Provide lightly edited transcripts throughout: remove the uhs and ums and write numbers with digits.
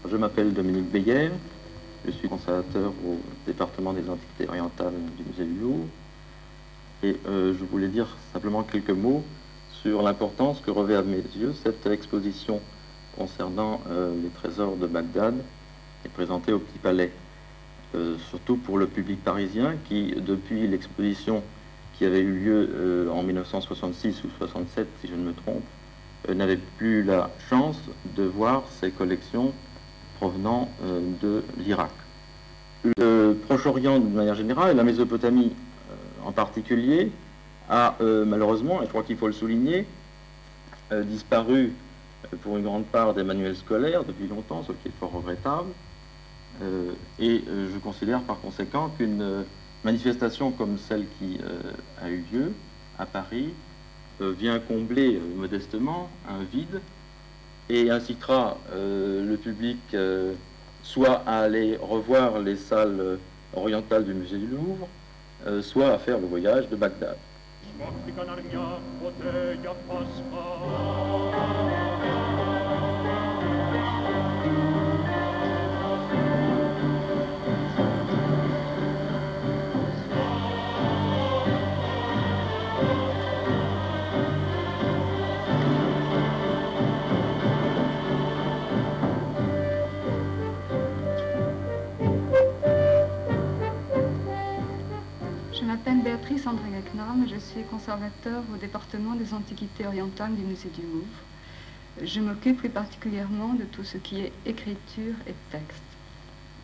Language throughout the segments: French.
Je m'appelle Dominique Beyer, je suis conservateur au département des Antiquités orientales du Musée du Louvre. Et je voulais dire simplement quelques mots sur l'importance que revêt à mes yeux cette exposition concernant les trésors de Bagdad et présentée au Petit Palais. Surtout pour le public parisien qui, depuis l'exposition qui avait eu lieu en 1966 ou 67, si je ne me trompe, n'avait plus la chance de voir ces collections provenant de l'Irak. Le Proche-Orient, de manière générale, et la Mésopotamie en particulier, a malheureusement, et je crois qu'il faut le souligner, disparu pour une grande part des manuels scolaires depuis longtemps, ce qui est fort regrettable. Et je considère par conséquent qu'une manifestation comme celle qui a eu lieu à Paris vient combler modestement un vide et incitera le public soit à aller revoir les salles orientales du musée du Louvre, soit à faire le voyage de Bagdad. Je m'appelle Béatrice André-Geknam, je suis conservateur au département des Antiquités orientales du Musée du Louvre. Je m'occupe plus particulièrement de tout ce qui est écriture et texte.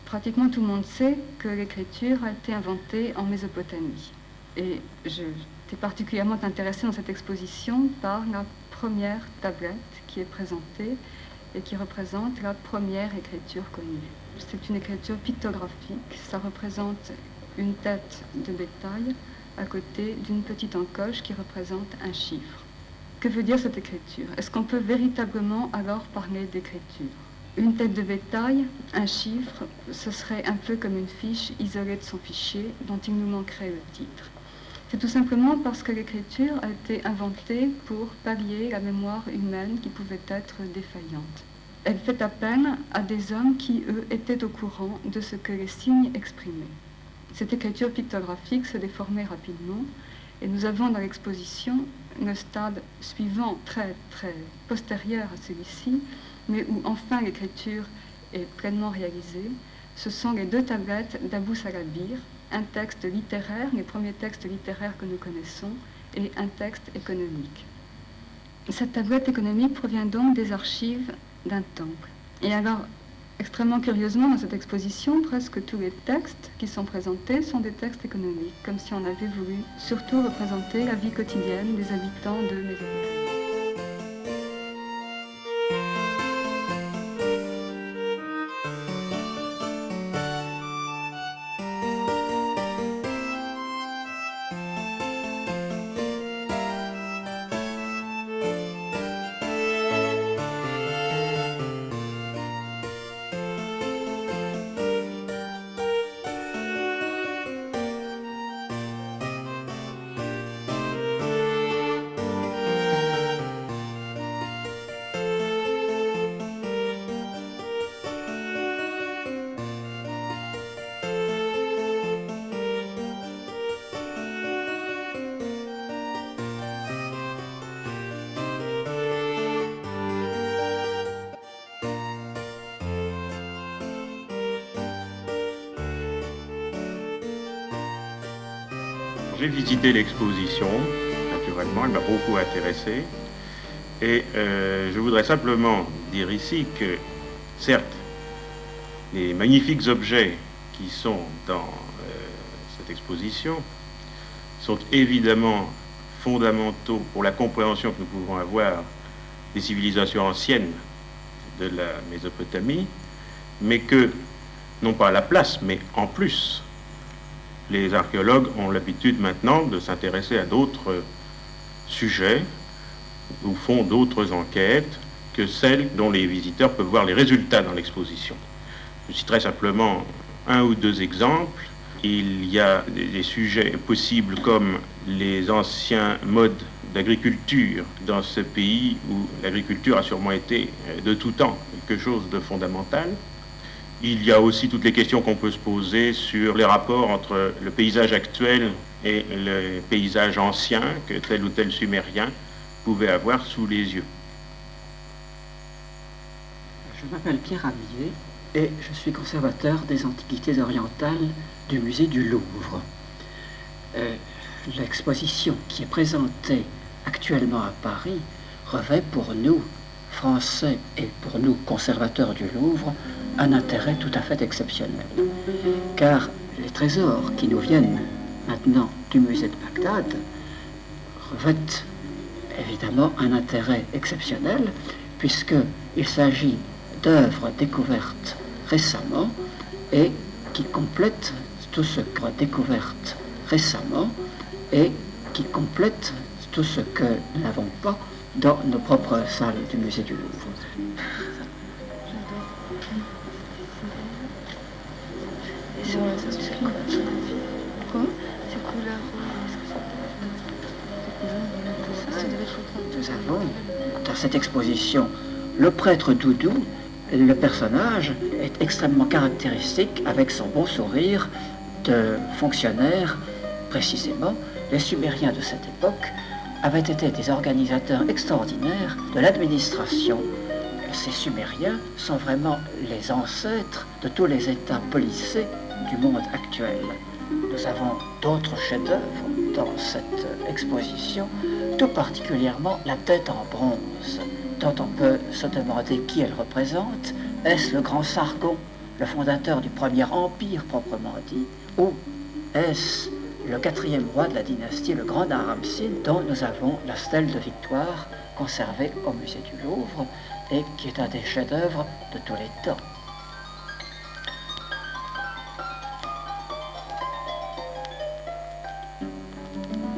Pratiquement tout le monde sait que l'écriture a été inventée en Mésopotamie. Et j'étais particulièrement intéressée dans cette exposition par la première tablette qui est présentée et qui représente la première écriture connue. C'est une écriture pictographique, ça représente une tête de bétail à côté d'une petite encoche qui représente un chiffre. Que veut dire cette écriture? Est-ce qu'on peut véritablement alors parler d'écriture? Une tête de bétail, un chiffre, ce serait un peu comme une fiche isolée de son fichier dont il nous manquerait le titre. C'est tout simplement parce que l'écriture a été inventée pour pallier la mémoire humaine qui pouvait être défaillante. Elle fait appel à des hommes qui, eux, étaient au courant de ce que les signes exprimaient. Cette écriture pictographique se déformait rapidement et nous avons dans l'exposition le stade suivant, très postérieur à celui-ci, mais où enfin l'écriture est pleinement réalisée. Ce sont les deux tablettes d'Abou Salabir, un texte littéraire, les premiers textes littéraires que nous connaissons, et un texte économique. Cette tablette économique provient donc des archives d'un temple. Et alors, extrêmement curieusement, dans cette exposition, presque tous les textes qui sont présentés sont des textes économiques, comme si on avait voulu surtout représenter la vie quotidienne des habitants de Mésopotamie. J'ai visité l'exposition, naturellement, elle m'a beaucoup intéressé. Et je voudrais simplement dire ici que, certes, les magnifiques objets qui sont dans cette exposition sont évidemment fondamentaux pour la compréhension que nous pouvons avoir des civilisations anciennes de la Mésopotamie, mais que, non pas à la place, mais en plus, les archéologues ont l'habitude maintenant de s'intéresser à d'autres sujets ou font d'autres enquêtes que celles dont les visiteurs peuvent voir les résultats dans l'exposition. Je citerai simplement un ou deux exemples. Il y a des sujets possibles comme les anciens modes d'agriculture dans ce pays où l'agriculture a sûrement été de tout temps quelque chose de fondamental. Il y a aussi toutes les questions qu'on peut se poser sur les rapports entre le paysage actuel et le paysage ancien que tel ou tel Sumérien pouvait avoir sous les yeux. Je m'appelle Pierre Amier et je suis conservateur des antiquités orientales du musée du Louvre. L'exposition qui est présentée actuellement à Paris revêt pour nous, Français, et pour nous, conservateurs du Louvre, un intérêt tout à fait exceptionnel. Car les trésors qui nous viennent maintenant du musée de Bagdad revêtent évidemment un intérêt exceptionnel, puisqu'il s'agit d'œuvres découvertes récemment et qui complètent tout ce qu'on a découvert récemment et qui complètent tout ce que nous n'avons pas dans nos propres salles du musée du Louvre. Et sur la quoi? Ces couleurs. Nous avons dans cette exposition le prêtre Doudou. Le personnage est extrêmement caractéristique avec son beau sourire de fonctionnaire. Précisément, les Sumériens de cette époque avaient été des organisateurs extraordinaires de l'administration. Ces Sumériens sont vraiment les ancêtres de tous les États policés du monde actuel. Nous avons d'autres chefs-d'œuvre dans cette exposition, tout particulièrement la tête en bronze, dont on peut se demander qui elle représente. Est-ce le grand Sargon, le fondateur du premier empire proprement dit, ou est-ce le 4e roi de la dynastie, le grand Naram-Sin, dont nous avons la stèle de victoire conservée au musée du Louvre et qui est un des chefs-d'œuvre de tous les temps.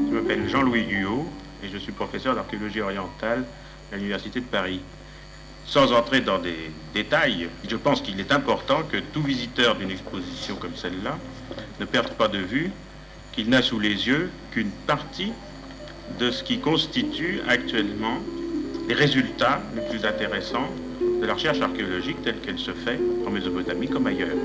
Je m'appelle Jean-Louis Huot et je suis professeur d'archéologie orientale à l'Université de Paris. Sans entrer dans des détails, je pense qu'il est important que tout visiteur d'une exposition comme celle-là ne perde pas de vue qu'il n'a sous les yeux qu'une partie de ce qui constitue actuellement les résultats les plus intéressants de la recherche archéologique telle qu'elle se fait en Mésopotamie comme ailleurs.